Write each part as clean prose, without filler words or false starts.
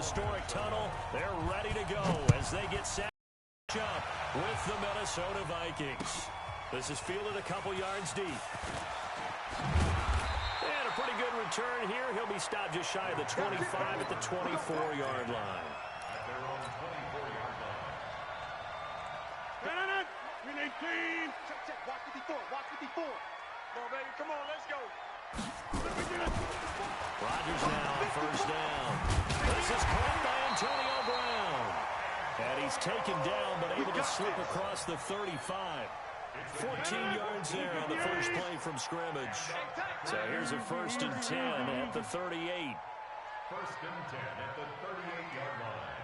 historic tunnel. They're ready to go as they get set up with the Minnesota Vikings. This is fielded a couple yards deep. And a pretty good return here. He'll be stopped just shy of the 25 at the 24-yard line. Watch 54. Watch 54. Come on, baby. Come on, let's go. Rodgers now on first down. This is caught by Antonio Brown. And he's taken down, but able to slip across the 35. 14 yards there on the first play from scrimmage. So here's a 1st and 10 at the 38. 1st and 10 at the 38-yard line.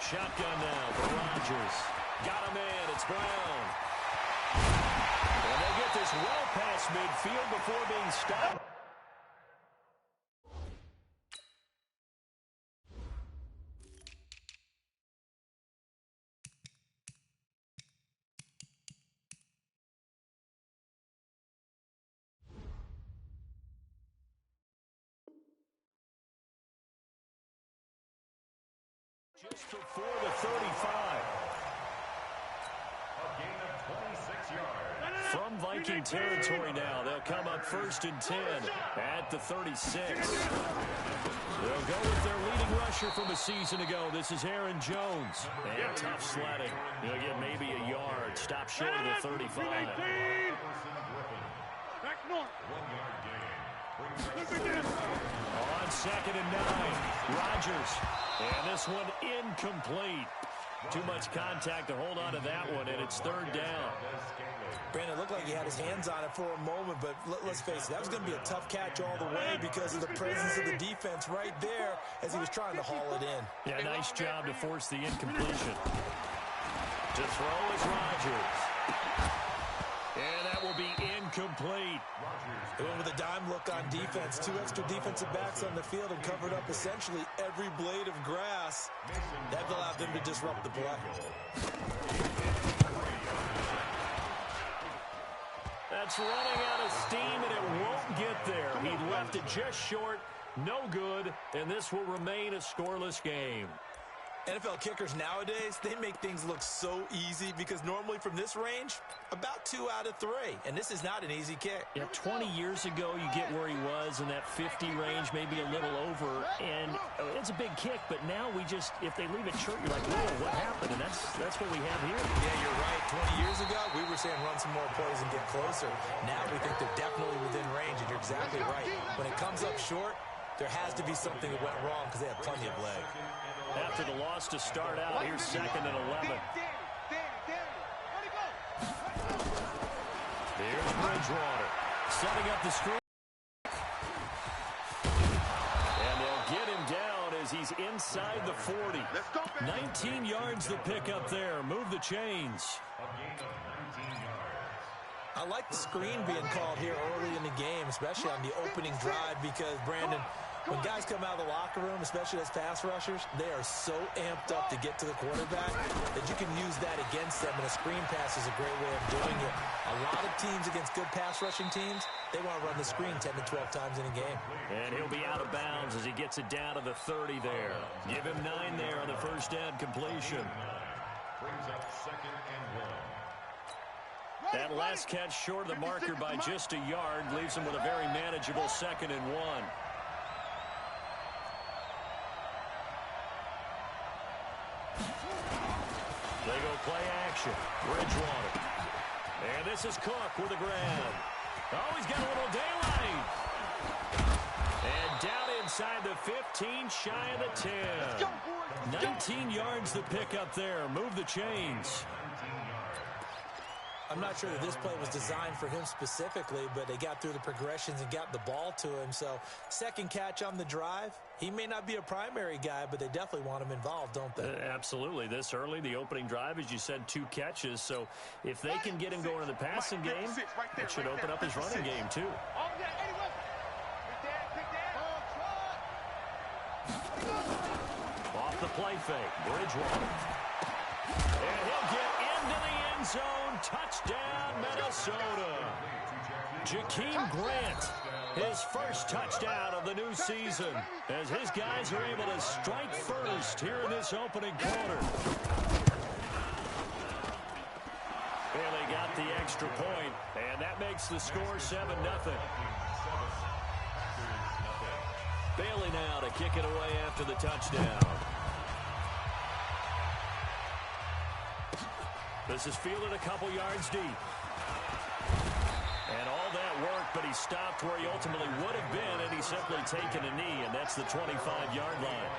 Shotgun now for Rodgers. Got him in. It's Brown. And they get this well past midfield before being stopped. Just before the 35. A gain of 26 yards. From Viking territory now, they'll come up 1st and 10 at the 36. They'll go with their leading rusher from a season ago. This is Aaron Jones. And tough sledding. He'll get maybe a yard. Stop short of the 35. Back north. 1-yard gain. On 2nd and 9, Rodgers. And this one incomplete. Too much contact to hold on to that one, and it's 3rd down. Brandon, looked like he had his hands on it for a moment, but let's face it, that was going to be a tough catch all the way because of the presence of the defense right there as he was trying to haul it in. Yeah, nice job to force the incompletion. To throw is Rodgers. And that will be incomplete. They went with a dime look on defense. 2 extra defensive backs on the field and covered up essentially every blade of grass. That allowed them to disrupt the play. That's running out of steam, and it won't get there. He left it just short, no good, and this will remain a scoreless game. NFL kickers nowadays, they make things look so easy because normally from this range, about 2 out of 3. And this is not an easy kick. Yeah, 20 years ago, you get where he was in that 50 range, maybe a little over. And it's a big kick, but now we just, if they leave it short, you're like, whoa, what happened? And that's what we have here. Yeah, you're right. 20 years ago, we were saying run some more plays and get closer. Now we think they're definitely within range, and you're exactly right. When it comes up short, there has to be something that went wrong because they have plenty of leg. After the loss to start out, here's 2nd and 11. Here's Bridgewater setting up the screen. And they'll get him down as he's inside the 40. 19 yards the pickup there. Move the chains. A gain of 19 yards. I like the screen being called here early in the game, especially on the opening drive because, Brandon, when guys come out of the locker room, especially as pass rushers, they are so amped up to get to the quarterback that you can use that against them, and a screen pass is a great way of doing it. A lot of teams against good pass rushing teams, they want to run the screen 10 to 12 times in a game. And he'll be out of bounds as he gets it down to the 30 there. Give him 9 there on the first down completion. Brings up 2nd and 1. That last catch short of the marker by just a yard leaves him with a very manageable 2nd and 1. They go play action. Bridgewater. And this is Cook with a grab. Oh, he's got a little daylight. And down inside the 15, shy of the 10. 19 yards the pick up there. Move the chains. I'm not sure that this play was designed for him specifically, but they got through the progressions and got the ball to him. So, 2nd catch on the drive. He may not be a primary guy, but they definitely want him involved, don't they? Absolutely. This early, the opening drive, as you said, 2 catches. So, if they can get him going in the passing game, it should open up his running game, too. Off the play fake, Bridgewater. And he'll get into the end zone. Touchdown, Minnesota. Jakeem Grant His first touchdown of the new season as his guys are able to strike first here in this opening quarter. Bailey got the extra point, and that makes the score 7-0. Bailey now to kick it away after the touchdown. This is fielded a couple yards deep. And all that worked, but he stopped where he ultimately would have been, and he's simply taken a knee, and that's the 25-yard line.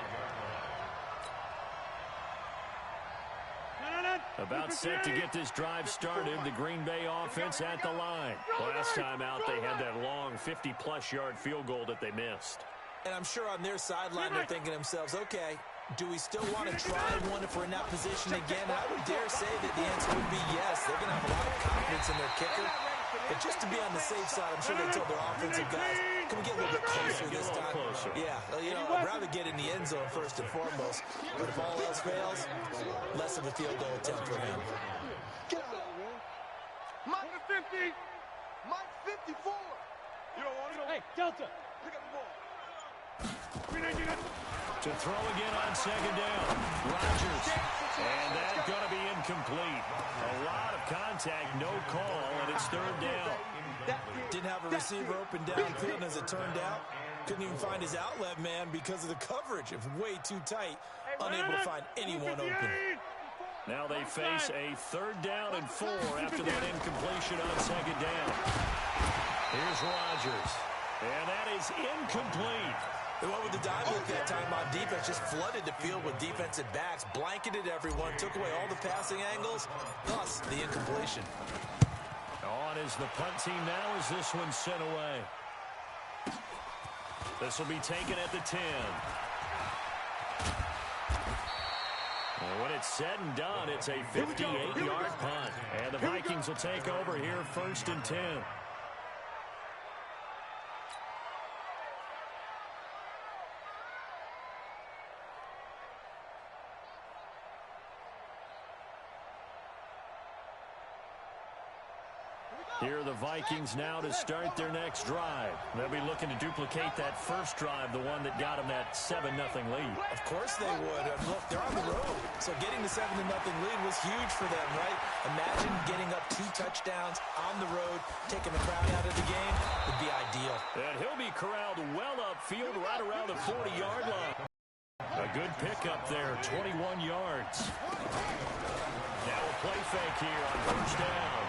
About set to get this drive started, the Green Bay offense at the line. Last time out, they had that long 50-plus yard field goal that they missed. And I'm sure on their sideline, they're thinking to themselves, okay, do we still want to try one if we're in that position again? And I would dare say that the answer would be yes. They're going to have a lot of confidence in their kicker. But just to be on the safe side, I'm sure they told their offensive guys, can we get a little bit closer this time? Closer. Yeah, you know, I'd rather get in the end zone first and foremost. But if all else fails, less of a field goal attempt for him. Get out of here, man. Mike 50. Mike 54. You don't want to go. Hey, Delta. Pick up the ball. To throw again on second down. Rodgers. And that's going to be incomplete. A lot of contact, no call, and it's third down. Didn't have a receiver open downfield, and as it turned out, couldn't even find his outlet man because of the coverage. It was way too tight, unable to find anyone open. Now they face a 3rd down and 4 after that incompletion on second down. Here's Rodgers. And that is incomplete. They went with the dive look that time on defense, just flooded the field with defensive backs, blanketed everyone, took away all the passing angles, thus the incompletion. On is the punt team now as this one's sent away. This will be taken at the 10. And when it's said and done, it's a 58-yard punt. And the Vikings will take over here 1st and 10. Here are the Vikings now to start their next drive. They'll be looking to duplicate that first drive, the one that got them that 7-0 lead. Of course they would. Look, they're on the road, so getting the 7-0 lead was huge for them, right? Imagine getting up 2 touchdowns on the road, taking the crowd out of the game would be ideal. And he'll be corralled well upfield right around the 40-yard line. A good pickup there, 21 yards. Now a play fake here on first down.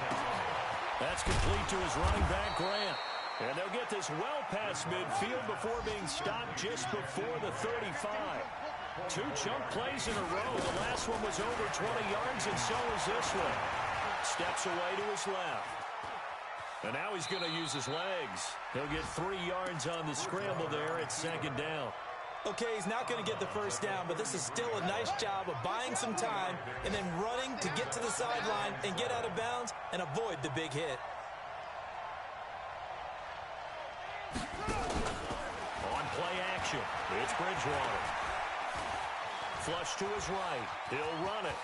That's complete to his running back, Grant. And they'll get this well past midfield before being stopped just before the 35. 2 chunk plays in a row. The last one was over 20 yards, and so is this one. Steps away to his left. And now he's going to use his legs. He'll get 3 yards on the scramble there at second down. Okay, he's not going to get the first down, but this is still a nice job of buying some time and then running to get to the sideline and get out of bounds and avoid the big hit. On play action, it's Bridgewater. Flush to his right. He'll run it.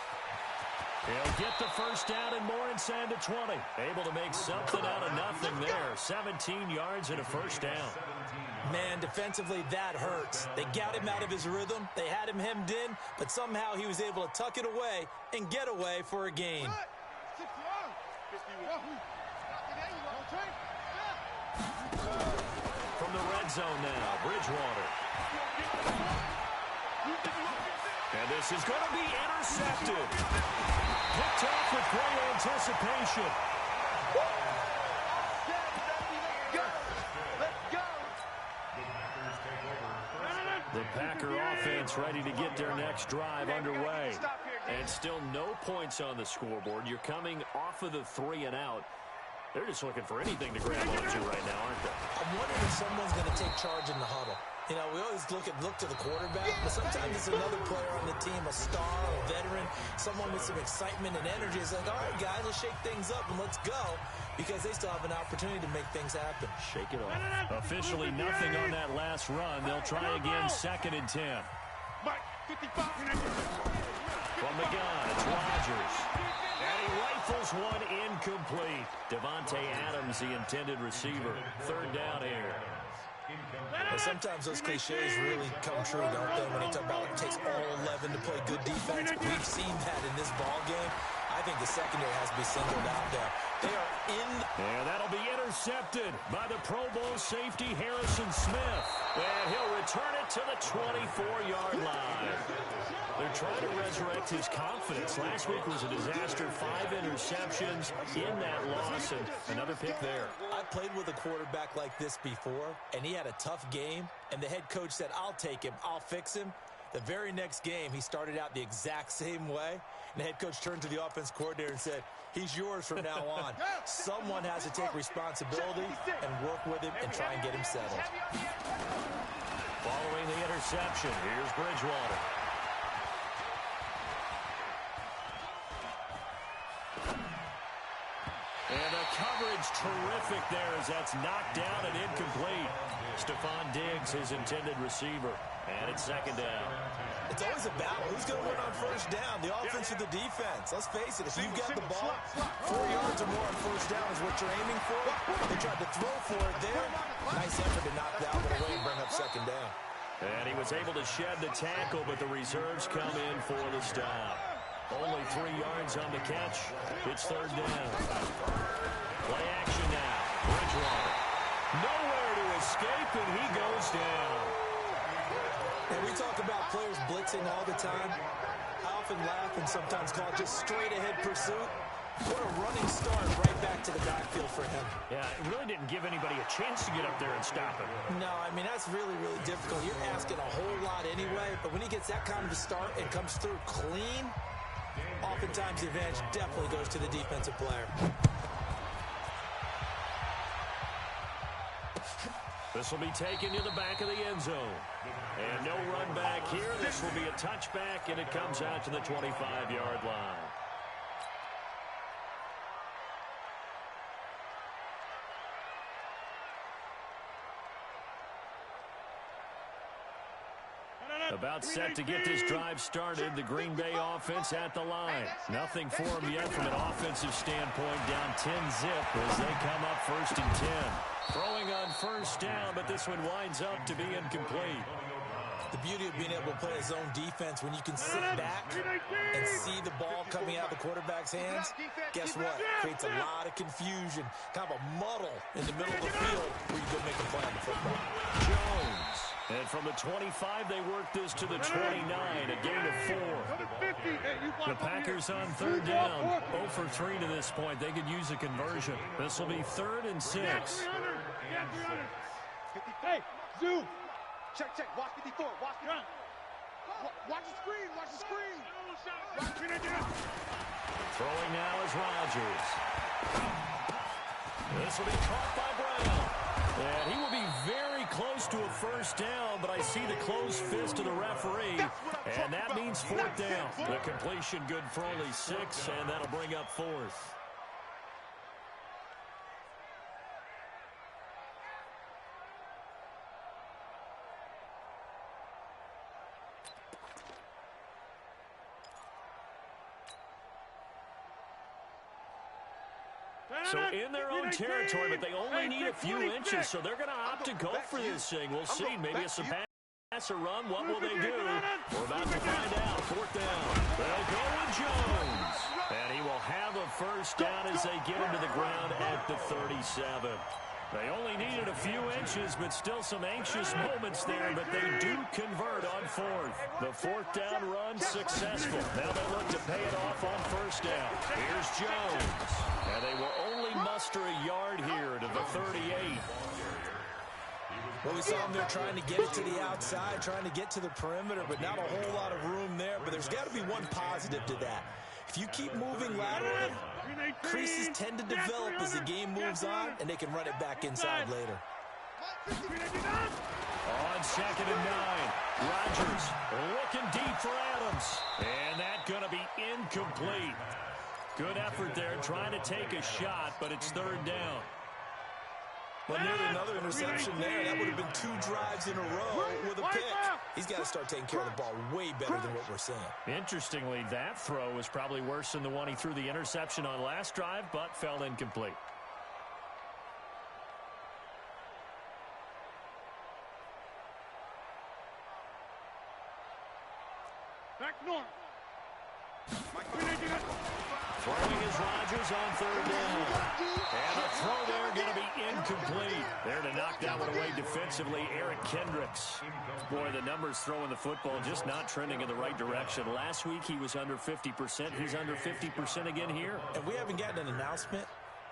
He'll get the first down and more inside the 20. Able to make something out of nothing there. 17 yards and a first down. Man, defensively, that hurts. They got him out of his rhythm. They had him hemmed in, but somehow he was able to tuck it away and get away for a gain. From the red zone now, Bridgewater. And this is going to be intercepted. Picked off with great anticipation. The Packer offense ready to get their next drive underway. And still no points on the scoreboard. You're coming off of the 3 and out. They're just looking for anything to grab onto right now, aren't they? I'm wondering if someone's going to take charge in the huddle. You know, we always look to the quarterback, but sometimes it's another player on the team, a star, a veteran, someone with some excitement and energy. It's like, all right, guys, let's shake things up and let's go, because they still have an opportunity to make things happen. Shake it off. Officially nothing on that last run. They'll try again, 2nd and 10. From the gun, it's Rodgers. And he rifles one incomplete. Devontae Adams, the intended receiver. Third down here. Well, sometimes those cliches really come true, don't they? When they talk about it takes all 11 to play good defense. We've seen that in this ball game. I think the secondary has to be singled out there. They are in. And that'll be intercepted by the Pro Bowl safety Harrison Smith. And he'll return it to the 24-yard line. They're trying to resurrect his confidence. Last week was a disaster. 5 interceptions in that loss, and another pick there. I played with a quarterback like this before, and he had a tough game, and the head coach said, I'll take him, I'll fix him. The very next game, he started out the exact same way, and the head coach turned to the offense coordinator and said, he's yours from now on. Someone has to take responsibility and work with him and try and get him settled. Following the interception, here's Bridgewater. And the coverage terrific there as that's knocked down and incomplete. Stephon Diggs, his intended receiver. And it's second down. It's always a battle. Who's going to win on first down? The offense or the defense? Let's face it, if you've got the ball, 4 yards or more on first down is what you're aiming for. They tried to throw for it there. Nice effort to knock that one away and bring up second down. And he was able to shed the tackle, but the reserves come in for the stop. Only 3 yards on the catch. It's third down. Play action now. Bridgewater. Nowhere to escape, and he goes down. And we talk about players blitzing all the time. I often laugh and sometimes call it just straight-ahead pursuit. What a running start right back to the backfield for him. Yeah, it really didn't give anybody a chance to get up there and stop him. No, I mean, that's really, really difficult. You're asking a whole lot anyway, but when he gets that kind of a start and comes through clean, oftentimes the advantage definitely goes to the defensive player. This will be taken to the back of the end zone. And no run back here. This will be a touchback, and it comes out to the 25-yard line. About set to get this drive started. The Green Bay offense at the line. Nothing for them yet from an offensive standpoint. Down 10-zip as they come up first and 10. Throwing on first down, but this one winds up to be incomplete. The beauty of being able to play a zone defense when you can sit back and see the ball coming out of the quarterback's hands, guess what? Creates a lot of confusion, kind of a muddle in the middle of the field where you go make a play on the football. Jones. And from the 25, they work this to the 29, a gain of 4. The Packers on third down, 0 for 3 to this point. They could use a conversion. This will be 3rd and 6. Hey, Zoo. Check. Watch 54. Watch the screen. Watch the screen. Throwing now is Rodgers. This will be caught by Brown. And he will be very close to a first down, but I see the closed fist of the referee, and that means 4th down. The completion good for only 6, and that'll bring up 4th. So in their own territory, but they only need a few inches, so they're going to opt to go for this thing. We'll see. Maybe it's a pass or run. What will they do? We're about to find out. 4th down. They'll go with Jones. And he will have a first down as they get him to the ground at the 37. They only needed a few inches, but still some anxious moments there, but they do convert on 4th. The 4th down run successful. Now they look to pay it off on first down. Here's Jones. And they will only muster a yard here to the 38. Well, we saw them there trying to get it to the outside, trying to get to the perimeter, but not a whole lot of room there. But there's got to be one positive to that. If you keep moving laterally, creases tend to develop as the game moves on, and they can run it back inside later. On 2nd and 9, Rodgers looking deep for Adams. And that's going to be incomplete. Good effort there, trying to take a shot, but it's 3rd down. Well, nearly another interception there. That would have been 2 drives in a row with a pick. He's he's got to start taking care of the ball way better than what we're seeing. Interestingly, that throw was probably worse than the one he threw the interception on last drive, but fell incomplete. Back north. Throwing is Rodgers on third down. And the throw there going to be incomplete. There to knock that one away defensively, Eric Kendricks. Boy, the numbers throwing the football just not trending in the right direction. Last week he was under 50%. He's under 50% again here. And we haven't gotten an announcement,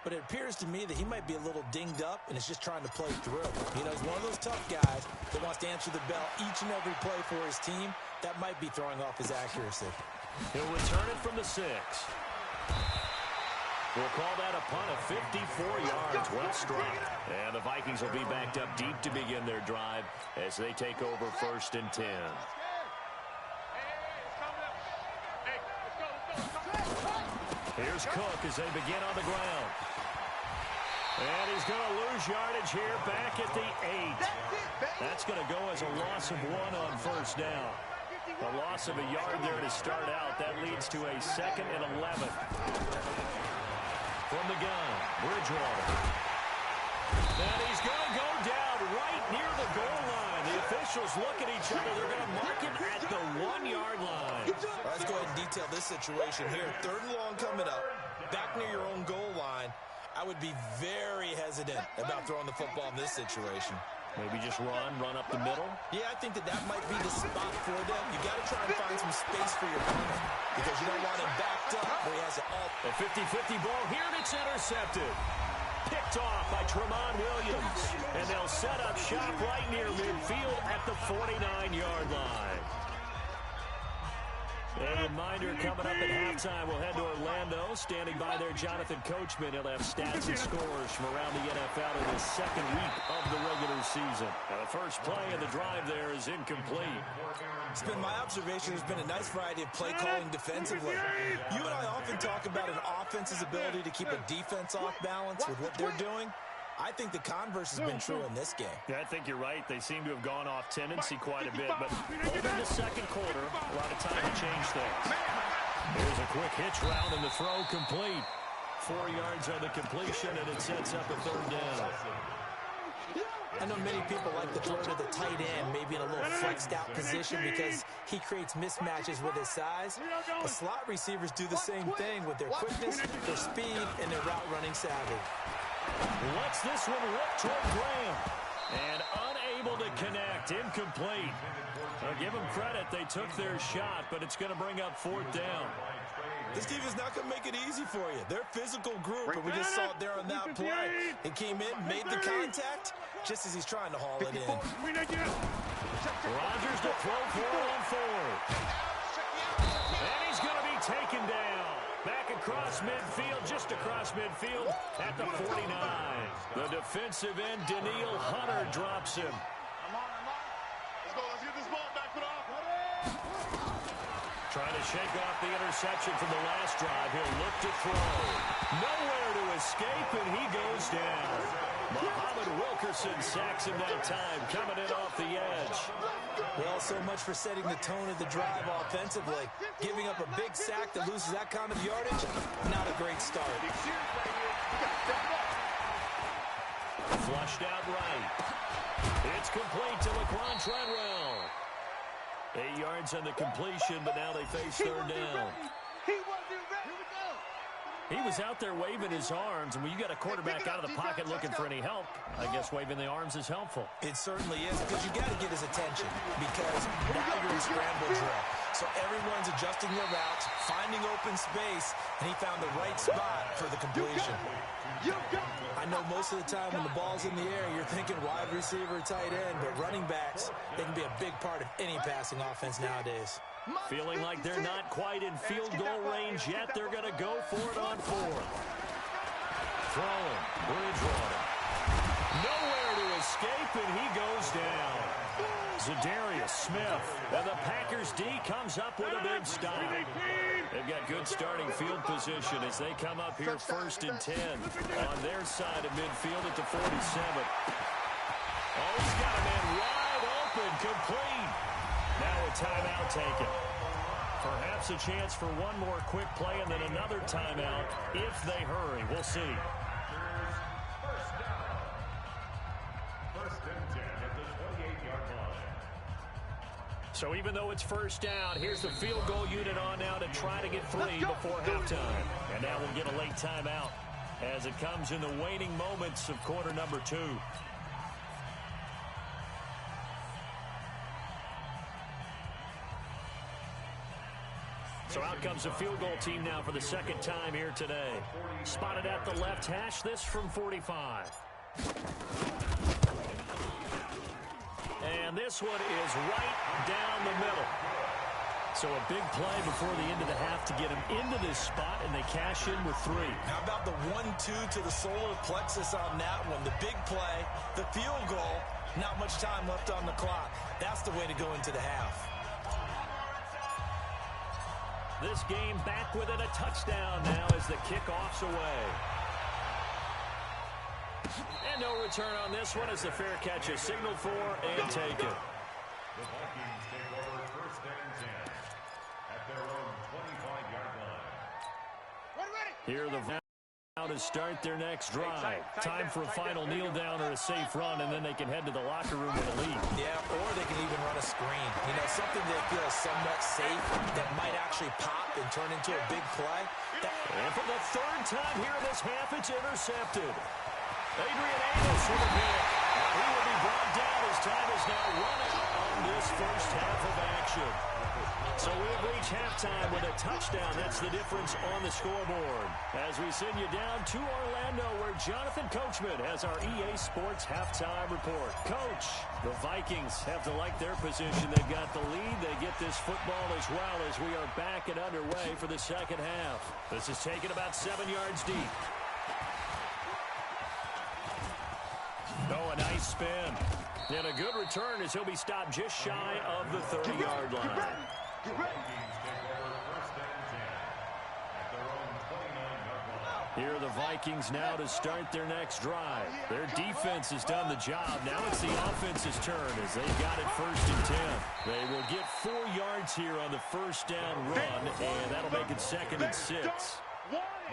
but it appears to me that he might be a little dinged up and is just trying to play through. You know, he's one of those tough guys that wants to answer the bell each and every play for his team. That might be throwing off his accuracy. He'll return it from the 6. We'll call that a punt of 54 yards. Well struck. And the Vikings will be backed up deep to begin their drive as they take over 1st and 10. Here's Cook as they begin on the ground. And he's going to lose yardage here back at the 8. That's going to go as a loss of 1 on 1st down. A loss of a yard there to start out. That leads to a 2nd and 11. From the gun, Bridgewater. And he's going to go down right near the goal line. The officials look at each other. They're going to mark him at the 1-yard line. Let's go ahead and detail this situation here. 3rd and long coming up. Back near your own goal line. I would be very hesitant about throwing the football in this situation. Maybe just run up the middle. Yeah, I think that might be the spot for them. You got to try and find some space for your opponent because you don't want him backed up where he has it all. A 50-50 ball here, and it's intercepted. Picked off by Tramon Williams. And they'll set up shop right near midfield at the 49-yard line. A reminder, coming up at halftime, we'll head to Orlando. Standing by there, Jonathan Coachman. He'll have stats and scores from around the NFL in the 2nd week of the regular season. Now, the first play of the drive there is incomplete. It's been my observation. There's been a nice variety of play calling defensively. You and I often talk about an offense's ability to keep a defense off balance with what they're doing. I think the converse has been true in this game. Yeah, I think you're right. They seem to have gone off tendency quite a bit, but over the 2nd quarter, a lot of time to change things. Here's a quick hitch route, and the throw complete. 4 yards on the completion, and it sets up a 3rd down. I know many people like to throw to the tight end, maybe in a little flexed out position because he creates mismatches with his size. The slot receivers do the same thing with their quickness, their speed, and their route running savvy. Lets this one look toward Graham. And unable to connect. Incomplete. I'll give them credit. They took their shot, but it's going to bring up 4th down. This team is not going to make it easy for you. They're a physical group, and we just saw it there on that play. He came in, made the contact, just as he's trying to haul it in. Rodgers to throw for it on 4th. And he's going to be taken down. Back across midfield, just across midfield at the 49. The defensive end, Daniil Hunter, drops him. Let's go. Let's get this ball back it off. Trying to shake off the interception from the last drive. He'll look to throw. Nowhere to escape, and he goes down. Muhammad Wilkerson sacks him that time, coming in off the edge. Well, so much for setting the tone of the drive offensively. Giving up a big sack that loses that kind of yardage, not a great start. Flushed out right. It's complete to Laquan Treadwell. 8 yards on the completion, but now they face 3rd down. He wasn't ready. Here we go. He was out there waving his arms, and when you got a quarterback out of the pocket looking for any help, I guess waving the arms is helpful. It certainly is, because you got to get his attention, because now you're in scramble drill. So everyone's adjusting their routes, finding open space, and he found the right spot for the completion. I know most of the time when the ball's in the air, you're thinking wide receiver, tight end, but running backs, they can be a big part of any passing offense nowadays. Feeling like they're not quite in field goal range yet, they're going to go for it on 4th. Throwing, Bridgewater. Nowhere to escape, and he goes down. Zadarius Smith, and the Packers D comes up with a big stop. They've got good starting field position as they come up here 1st and 10 on their side of midfield at the 47. Oh, he's got a man wide open, complete. a timeout taken. Perhaps a chance for one more quick play and then another timeout if they hurry. We'll see. First down. First and 10 at the 28-yard line. So even though it's first down, here's the field goal unit on now to try to get three before halftime. And now we'll get a late timeout as it comes in the waning moments of quarter number 2. So out comes the field goal team now for the second time here today. Spotted at the left hash, this from 45. And this one is right down the middle. So a big play before the end of the half to get him into this spot, and they cash in with 3. How about the 1-2 to the solar plexus on that one? The big play, the field goal, not much time left on the clock. That's the way to go into the half. This game back within a touchdown now as the kickoff's away. And no return on this one as the fair catch is signaled for and taken. The Vikings take over first and 10 at their own 25-yard line. Here the now to start their next drive. Time for a final kneel down or a safe run, and then they can head to the locker room with a lead. Yeah, or they can even run a screen. You know, something they feel is somewhat safe that might actually pop and turn into a big play. And for the third time here in this half, it's intercepted. Adrian Amos with a pick. He will be brought down as time is now run out on this first half of action. So we have reached halftime with a touchdown. That's the difference on the scoreboard. As we send you down to Orlando, where Jonathan Coachman has our EA Sports halftime report. Coach, the Vikings have to like their position. They've got the lead. They get this football as well as we are back and underway for the second half. This is taken about 7 yards deep. Oh, a nice spin. And a good return as he'll be stopped just shy of the 30-yard line. The Vikings take over first and 10 at their own 29-yard line. Here are the Vikings now to start their next drive. Their defense has done the job. Now it's the offense's turn as they've got it first and 10. They will get 4 yards here on the first down run, and that'll make it second and 6.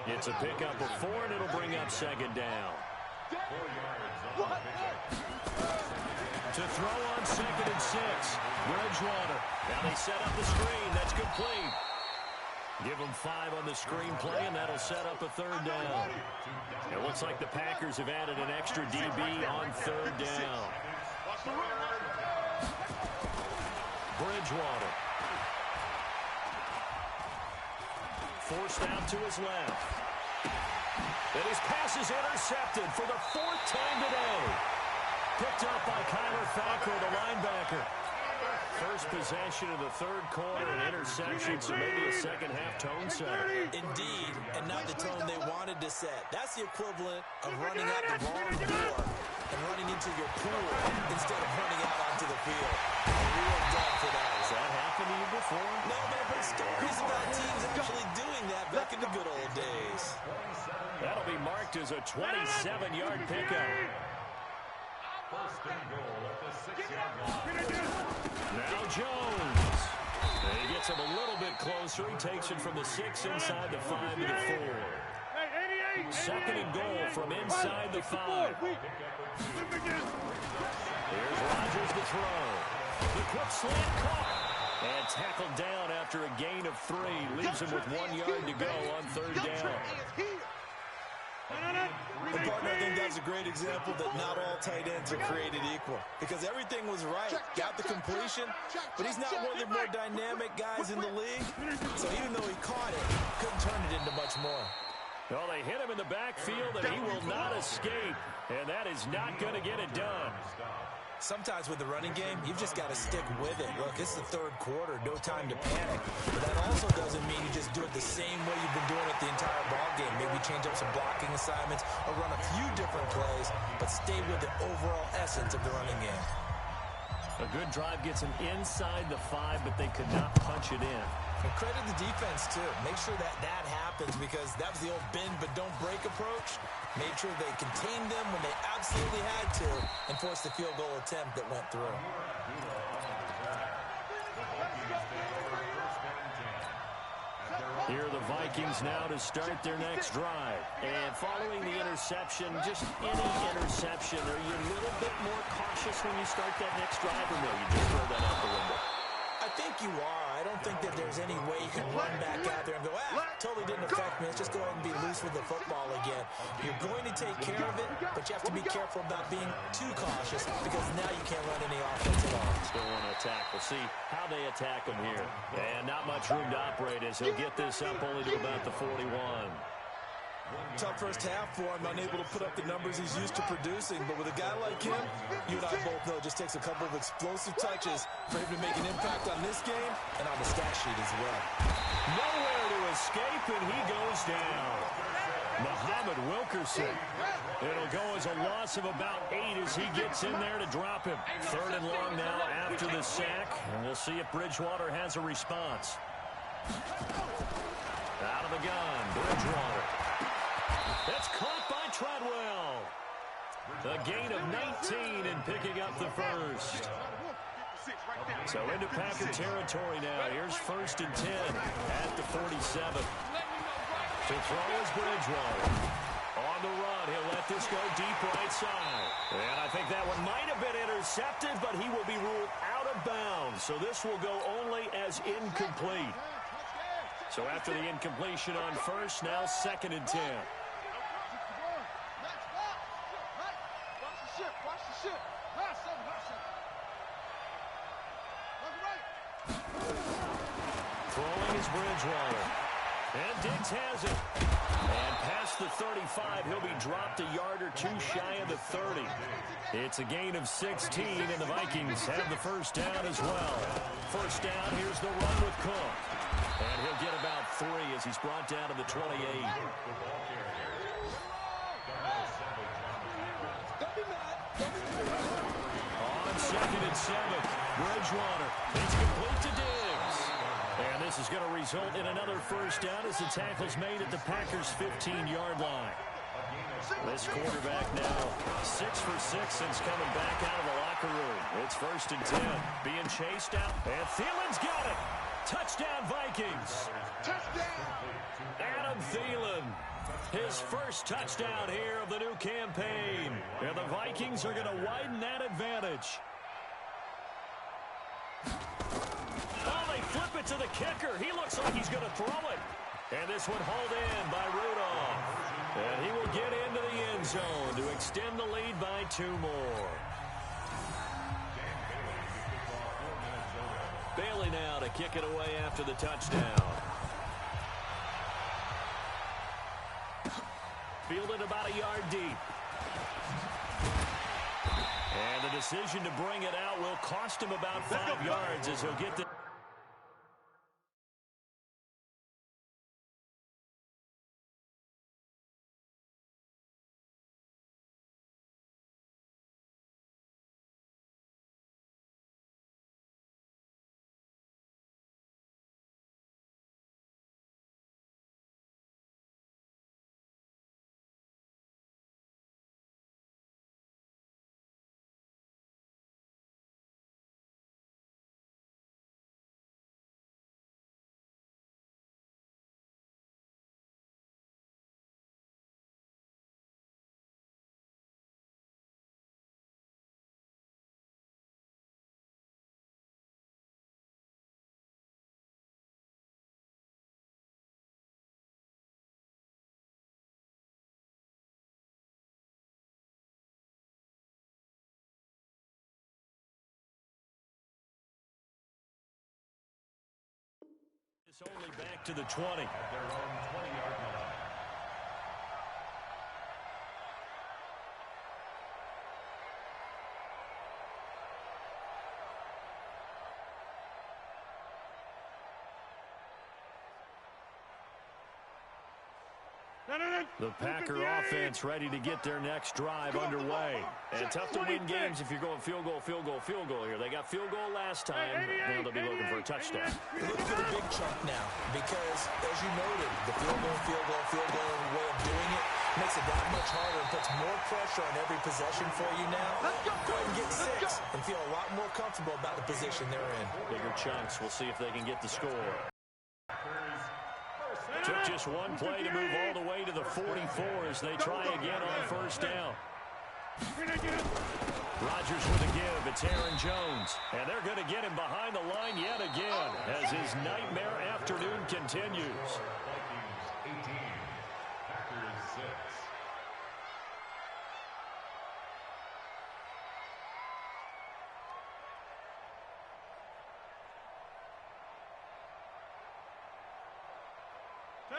It's a pickup of 4, and it'll bring up second down. 4 yards on the pickup. To throw on second and 6, Bridgewater. Now they set up the screen. That's complete. Give them 5 on the screen play, and that'll set up a third down. It looks like the Packers have added an extra DB on third down. Bridgewater. Forced out to his left. And his pass is intercepted for the 4th time today. Picked up by Kyler Fackrell, the linebacker. First possession of the third quarter, an interception, so maybe a second-half tone setter. Indeed, and not the tone they wanted to set. That's the equivalent of running out the wrong door and running into your pool instead of running out onto the field. A real dub for that. Has that happened to you before? No, but I've heard stories about teams actually doing that back in the good old days. That'll be marked as a 27-yard pickup. First and goal at the 6-yard line. Now Jones. He gets him a little bit closer. He takes it from the 6 inside the 5 to the 4. Second and goal from inside the 5. Here's Rodgers to throw. The quick slant caught. And tackled down after a gain of 3. Leaves him with 1 yard to go on third down. And partner, I think that's a great example that not all tight ends are created equal. Because everything was right. Got the completion, but he's not one of the more dynamic guys in the league. So even though he caught it, couldn't turn it into much more. Well, they hit him in the backfield, and he will not escape. And that is not going to get it done. Sometimes with the running game, you've just got to stick with it. Look, it's the third quarter, no time to panic. But that also doesn't mean you just do it the same way you've been doing it the entire ball game. Maybe change up some blocking assignments or run a few different plays, but stay with the overall essence of the running game. A good drive gets him inside the 5, but they could not punch it in. And credit the defense, too. Make sure that happens because that was the old bend but don't break approach. Made sure they contained them when they absolutely had to and forced the field goal attempt that went through. Here are the Vikings now to start their next drive. And following the interception, just any interception, are you a little bit more cautious when you start that next drive, or no, you just throw that out the window? I think you are. I don't think that there's any way you can run back out there and go, totally didn't affect me. Let's just go ahead and be loose with the football again. You're going to take care of it, but you have to be careful about being too cautious because now you can't run any offense at all. Still want to attack. We'll see how they attack him here. And not much room to operate as he'll get this up only to about the 41. Tough first half for him, unable to put up the numbers he's used to producing. But with a guy like him, you and I both know it just takes a couple of explosive touches for him to make an impact on this game and on the stat sheet as well. Nowhere to escape, and he goes down. Muhammad Wilkerson. It'll go as a loss of about 8 as he gets in there to drop him. 3rd and long now after the sack, and we'll see if Bridgewater has a response. Out of the gun, Bridgewater. That's caught by Treadwell. A gain of 19 and picking up the first. So into Packer territory now. Here's 1st and 10 at the 47. To throw is Bridgewater. On the run, he'll let this go deep right side. And I think that one might have been intercepted, but he will be ruled out of bounds. So this will go only as incomplete. So after the incompletion on 1st, now 2nd and 10. Throwing is Bridgewater. And Diggs has it. And past the 35, he'll be dropped a yard or 2 shy of the 30. It's a gain of 16, and the Vikings have the first down as well. First down, here's the run with Cook. And he'll get about 3 as he's brought down to the 28. On 2nd and 7, Bridgewater. It's complete to Diggs. And this is going to result in another first down as the tackle's made at the Packers' 15-yard line. This quarterback now 6 for 6 since coming back out of the locker room. It's 1st and 10. Being chased out. And Thielen's got it. Touchdown, Vikings. Touchdown. Adam Thielen. His first touchdown here of the new campaign. And the Vikings are going to widen that advantage. Oh, they flip it to the kicker. He looks like he's going to throw it. And this one hauled in by Rudolph. And he will get into the end zone to extend the lead by 2 more. Bailey now to kick it away after the touchdown. Fielded about a yard deep. And the decision to bring it out will cost him about 5 yards as he'll get the... It's only back to the 20. At their own 20-yard line. The Packer offense ready to get their next drive underway. And tough to win games if you're going field goal, field goal, field goal here. They got field goal last time. Now they'll be looking for a touchdown. They're looking for the big chunk now because, as you noted, the field goal way of doing it makes it that much harder and puts more pressure on every possession for you now. Go ahead and get 6 and feel a lot more comfortable about the position they're in. Bigger chunks. We'll see if they can get the score. First Took just one play to move all the way to the 44 as they try again on first down. Rodgers with a give. It's Aaron Jones. And they're going to get him behind the line yet again as his nightmare afternoon continues. Vikings 18, Packers 6.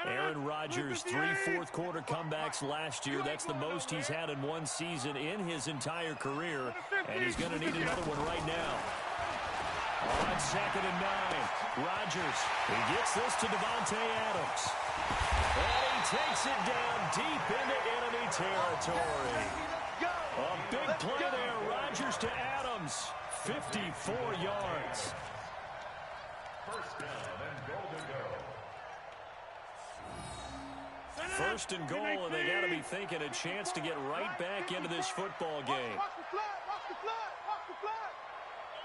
Aaron Rodgers, 3 fourth-quarter comebacks last year. That's the most he's had in one season in his entire career, and he's going to need another one right now. On 2nd and 9, Rodgers, he gets this to Davante Adams. And he takes it down deep into enemy territory. A big play there, Rodgers to Adams, 54 yards. First down and goal to go. First and goal, and they got to be thinking a chance to get right back into this football game. Watch the flag, watch the flag, watch the flag.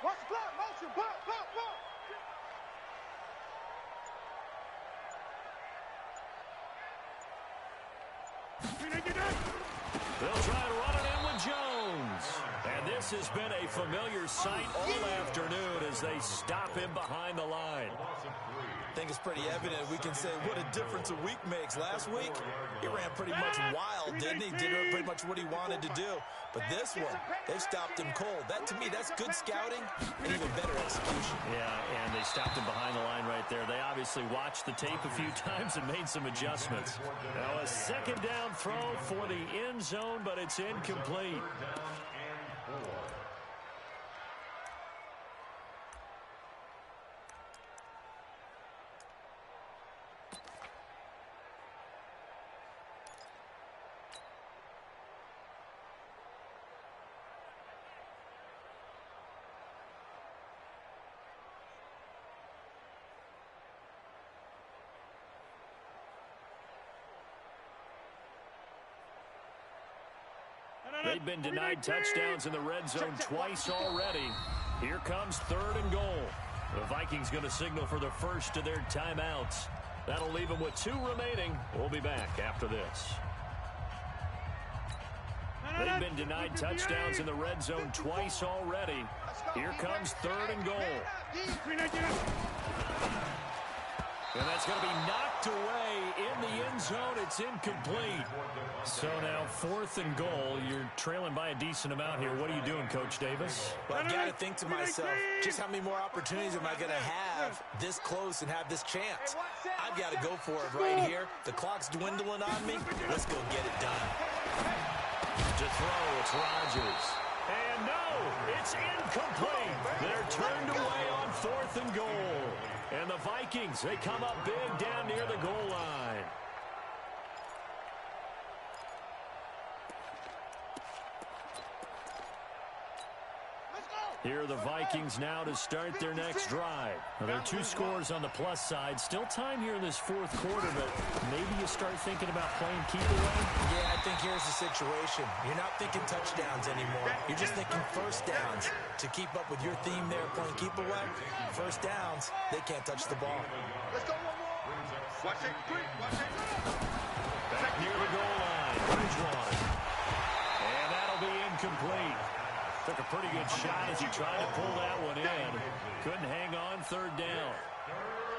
Watch the flag, motion, pop, pop, pop. They'll try to run it in with Jones. And this has been a familiar sight all afternoon as they stop him behind the line. I think it's pretty evident. We can say what a difference a week makes. Last week, he ran pretty much wild, didn't he? Did pretty much what he wanted to do. But this one, they've stopped him cold. That, to me, that's good scouting and even better execution. Yeah, and they stopped him behind the line right there. They obviously watched the tape a few times and made some adjustments. Now a second down throw for the end zone, but it's incomplete. They've been denied touchdowns in the red zone twice already. Here comes 3rd and goal. The Vikings going to signal for the first of their timeouts. That'll leave them with 2 remaining. We'll be back after this. They've been denied touchdowns in the red zone twice already. Here comes 3rd and goal. And that's going to be knocked away in the end zone. It's incomplete. So now 4th and goal. You're trailing by a decent amount here. What are you doing, Coach Davis? Well, I've got to think to myself, just how many more opportunities am I going to have this close and have this chance? I've got to go for it right here. The clock's dwindling on me. Let's go get it done. To throw, it's Rodgers. And no, it's incomplete. They're turned away on 4th and goal. And the Vikings, they come up big down near the goal line. Here are the Vikings now to start their next drive. Now, there are 2 scores on the plus side. Still time here in this 4th quarter, but maybe you start thinking about playing keep away? Yeah, I think here's the situation. You're not thinking touchdowns anymore. You're just thinking first downs. To keep up with your theme there, playing keep away, first downs, they can't touch the ball. Let's go one more. Watch it, watch it. Back near the goal line, Bridgewater. And that'll be incomplete. Took a pretty good shot as he tried to pull that one in. Couldn't hang on 3rd down.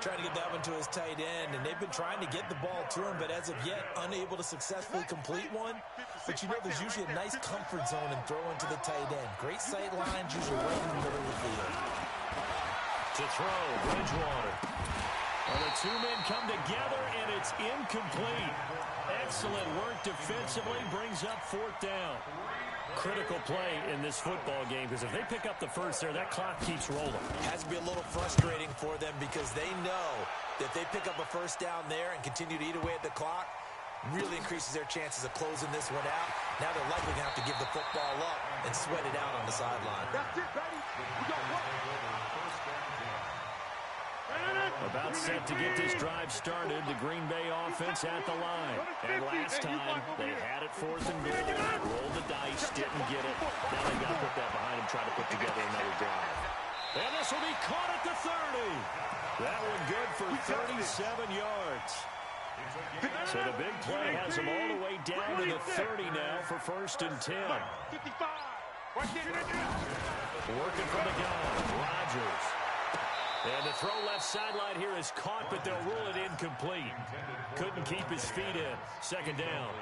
Trying to get that one to his tight end, and they've been trying to get the ball to him, but as of yet, unable to successfully complete one. But you know, there's usually a nice comfort zone in throwing to the tight end. Great sight lines, usually right in the middle of the field. To throw, Bridgewater. Well, the 2 men come together, and it's incomplete. Excellent work defensively, brings up 4th down. Critical play in this football game, because if they pick up the first there, that clock keeps rolling. Has to be a little frustrating for them because they know that if they pick up a first down there and continue to eat away at the clock, really increases their chances of closing this one out. Now they're likely going to have to give the football up and sweat it out on the sideline. That's it, baby. We got one. About set to get this drive started, the Green Bay offense at the line. And last time, they had it 4th and goal, rolled the dice, didn't get it. Now they've got to put that behind them, try to put together another drive. And this will be caught at the 30. That one good for 37 yards. So the big play has them all the way down to the 30 now for 1st and 10. 55. Working from the gun, Rodgers. And the throw left sideline here is caught, but they'll rule it incomplete. Couldn't keep his feet in. 2nd down.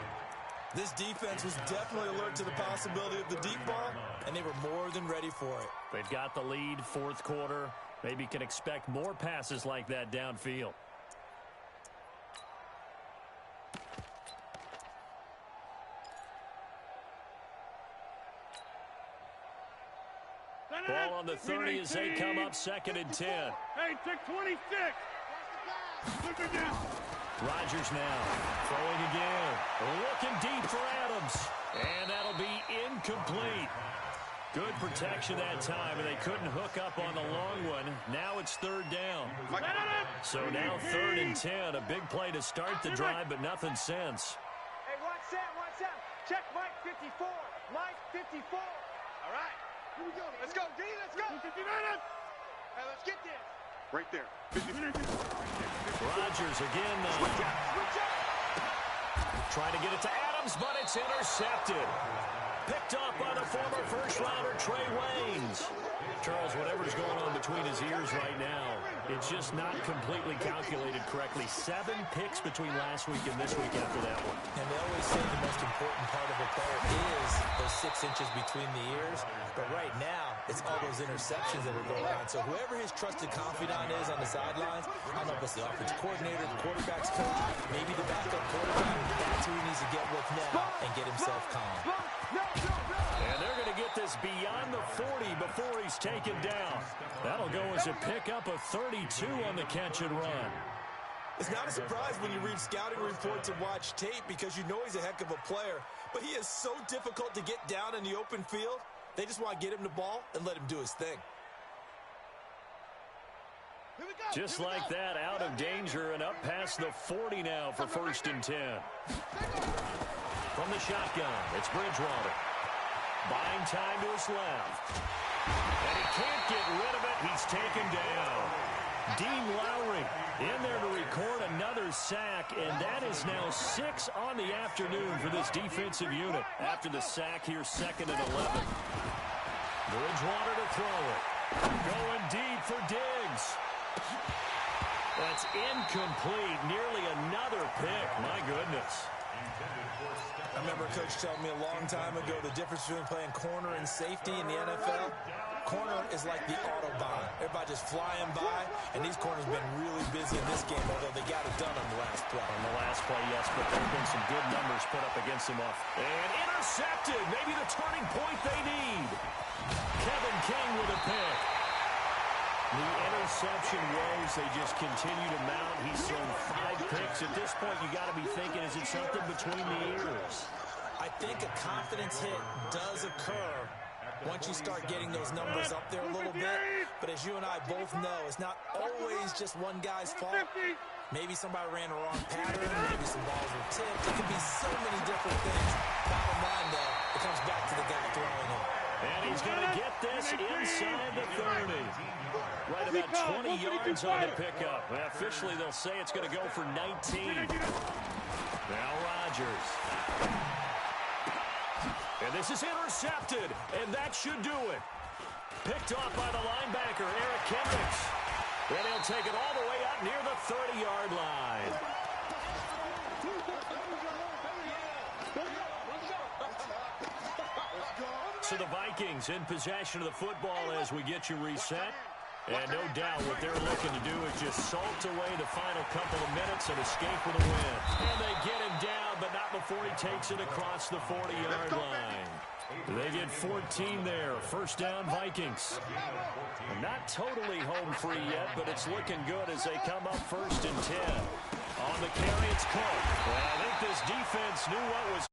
This defense was definitely alert to the possibility of the deep ball, and they were more than ready for it. They've got the lead, 4th quarter. Maybe can expect more passes like that downfield. Ball on the 30 as they come up 2nd and 10. Hey, take 26. Look again. Rodgers now throwing again. Looking deep for Adams. And that'll be incomplete. Good protection that time, and they couldn't hook up on the long one. Now it's 3rd down. So now 3rd and 10. A big play to start the drive, but nothing since. Hey, watch that. Check Mike 54. Mike 54. All right. Here we go. Let's go, D. Let's go. 59. Hey, let's get this. Right there. Rodgers again. Switch up. Trying to get it to Adams, but it's intercepted. Picked off by the former first-rounder Trey Waynes. Charles, whatever's going on between his ears right now, it's just not completely calculated correctly. 7 picks between last week and this week after that one. And they always say the most important part of a player is those 6 inches between the ears. But right now, it's all those interceptions that are going on. So whoever his trusted confidant is on the sidelines, I don't know if it's the offense coordinator, the quarterback's coach, maybe the backup quarterback, that's who he needs to get with now and get himself calm. And they're going to get this beyond the 40 before he's taken down. That'll go as a pickup of 32 on the catch and run. It's not a surprise when you read scouting reports and watch tape because you know he's a heck of a player. But he is so difficult to get down in the open field. They just want to get him the ball and let him do his thing. Just like that, out of danger and up past the 40 now for 1st and 10. From the shotgun, it's Bridgewater. Buying time to his left. And he can't get rid of it. He's taken down. Dean Lowry in there to record another sack, and that is now 6 on the afternoon for this defensive unit. After the sack here, 2nd and 11. Bridgewater to throw it. Going deep for Diggs. That's incomplete. Nearly another pick. My goodness. I remember a coach telling me a long time ago the difference between playing corner and safety in the NFL. Corner is like the Autobahn. Everybody just flying by, and these corners have been really busy in this game, although they got it done on the last play. On the last play, yes, but there have been some good numbers put up against him off. And intercepted. Maybe the turning point they need. Kevin King with a pick. The interception woes, they just continue to mount. He's thrown 5 picks. At this point, you got to be thinking, is it something between the ears? I think a confidence hit does occur once you start getting those numbers up there a little bit. But as you and I both know, it's not always just one guy's fault. Maybe somebody ran a wrong pattern. Maybe some balls were tipped. It could be so many different things. Bottom line, though, it comes back to the guy throwing it. And he's going to get this inside the 30. Right about 20 yards on the pickup. Well, officially, they'll say it's going to go for 19. Now Rodgers. And this is intercepted, and that should do it. Picked off by the linebacker, Eric Kendricks. And he'll take it all the way up near the 30-yard line. So the Vikings in possession of the football as we get you reset. And no doubt what they're looking to do is just salt away the final couple of minutes and escape with a win. And they get him down, but not before he takes it across the 40-yard line. They get 14 there. 1st down, Vikings. Not totally home free yet, but it's looking good as they come up 1st and 10. On the carry, it's Cook. Well, I think this defense knew what was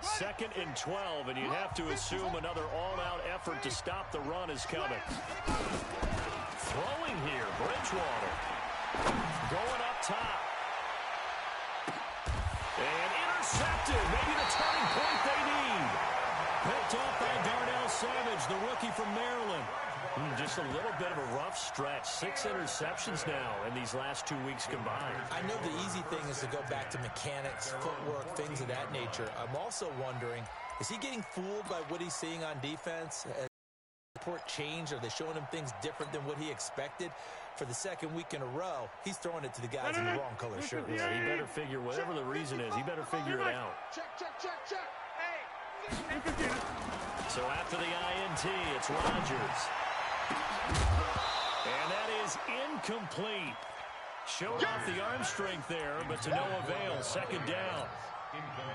Second and 12, and you'd have to assume another all-out effort to stop the run is coming. Throwing here, Bridgewater. Going up top. And intercepted. Maybe the turning point they Picked off by Darnell Savage, the rookie from Maryland. Just a little bit of a rough stretch. 6 interceptions now in these last 2 weeks combined. I know the easy thing is to go back to mechanics, footwork, things of that nature. I'm also wondering, is he getting fooled by what he's seeing on defense? Has the report changed? Are they showing him things different than what he expected? For the second week in a row, he's throwing it to the guys in the wrong color shirts. Yeah, he better figure, whatever the reason is, he better figure it out. Check. Hey. So after the INT, it's Rodgers. And that is incomplete. Showed off the arm strength there, but to no avail. Second down.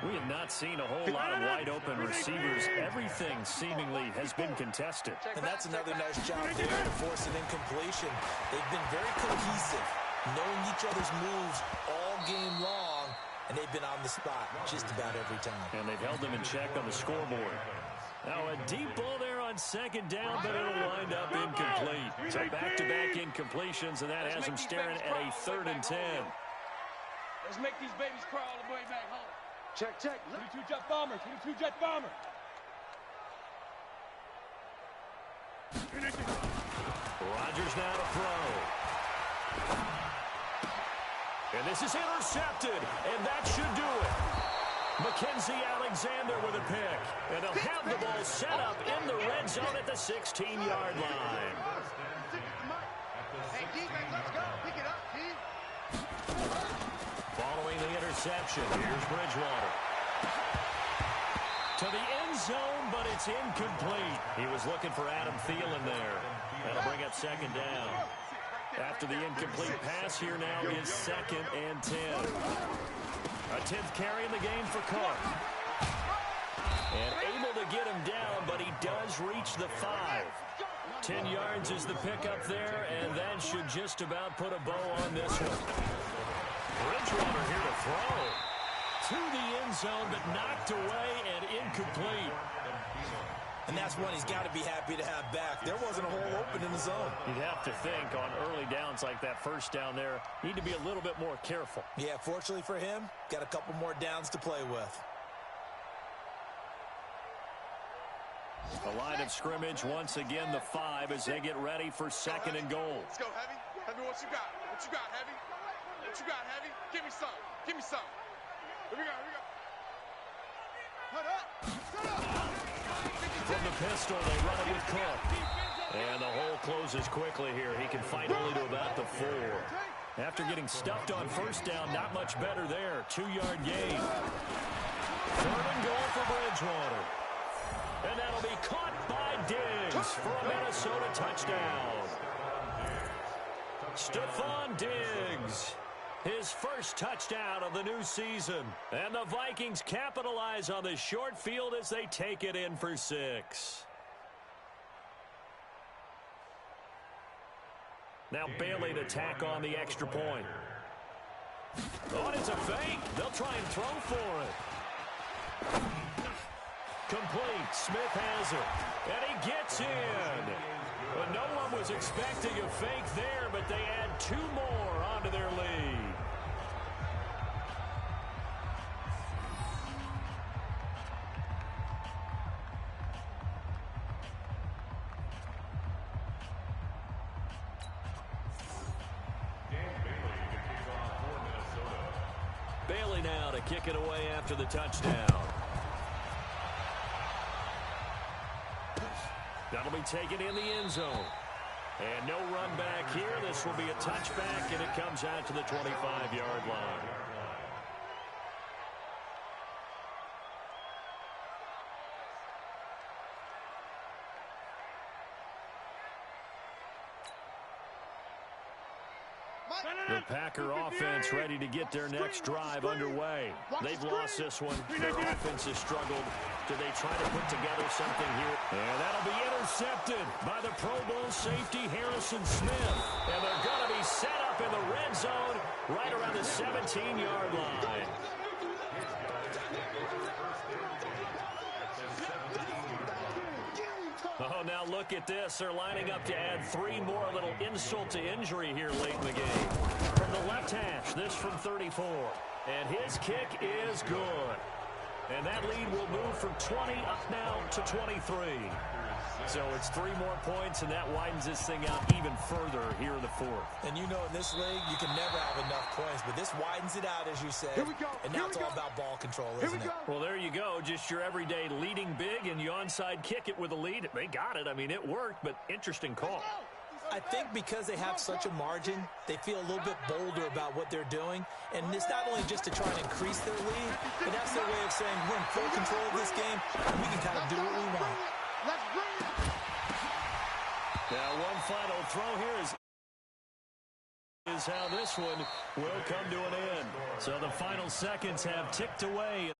We have not seen a whole lot of wide-open receivers. Everything seemingly has been contested. And that's another nice job there to force an incompletion. They've been very cohesive, knowing each other's moves all game long, and they've been on the spot just about every time. And they've held them in check on the scoreboard. Now a deep ball there on second down, but it'll wind up incomplete. So back-to-back incompletions, and that has them staring at a 3rd and 10. Let's make these babies crawl all the way back home. Check. 22 jet bomber. Rodgers now to throw. And this is intercepted, and that should do it. Mackenzie Alexander with a pick. And they'll have the ball set up in the red zone at the 16-yard line. Hey, defense, let's go. Pick it up, D. Following the interception, here's Bridgewater. To the end zone, but it's incomplete. He was looking for Adam Thielen there. That'll bring up second down. After the incomplete pass, here now is 2nd and 10. A 10th carry in the game for Cook. And able to get him down, but he does reach the 5. 10 yards is the pickup there, and that should just about put a bow on this one. Bridgewater here to throw. To the end zone, but knocked away and incomplete. And that's one he's got to be happy to have back. There wasn't a hole open in the zone. You'd have to think on early downs like that first down there, need to be a little bit more careful. Yeah, fortunately for him, got a couple more downs to play with. The line of scrimmage, once again, the 5 as they get ready for 2nd and goal. Let's go, Heavy. Heavy, what you got? What you got, Heavy? What you got, Heavy? Give me some. Give me some. Here we go. Put up. From the pistol, they run it with Cook. And the hole closes quickly here. He can fight only to about the 4. After getting stuffed on first down, not much better there. 2-yard gain. 3rd and goal for Bridgewater. And that'll be caught by Diggs for a Minnesota touchdown. Stephon Diggs. His first touchdown of the new season. And the Vikings capitalize on the short field as they take it in for 6. Now Bailey to tack on the extra point. Oh, it's a fake. They'll try and throw for it. Complete. Smith has it. And he gets in. But no one was expecting a fake there, but they add 2 more onto their lead. Bailey now to kick it away after the touchdown. That'll be taken in the end zone. And no run back here. This will be a touchback, and it comes out to the 25-yard line. The Packer offense ready to get their next drive underway. They've lost this one. Their offense has struggled. Do they try to put together something here? And that'll be intercepted by the Pro Bowl safety Harrison Smith. And they're going to be set up in the red zone right around the 17-yard line. Oh, now look at this. They're lining up to add 3 more, a little insult to injury here late in the game. From the left hash, this from 34. And his kick is good. And that lead will move from 20 up now to 23. So it's 3 more points, and that widens this thing out even further here in the fourth. And you know in this league, you can never have enough points, but this widens it out, as you said. Here we go. And now it's all about ball control, isn't it? Well, there you go. Just your everyday leading big, and you onside kick it with a lead. They got it. I mean, it worked, but interesting call. I think because they have such a margin, they feel a little bit bolder about what they're doing. And it's not only just to try and increase their lead, but that's their way of saying we're in full control of this game, and we can kind of do what we want. Let's bring it. Now, one final throw here is how this one will come to an end. So the final seconds have ticked away.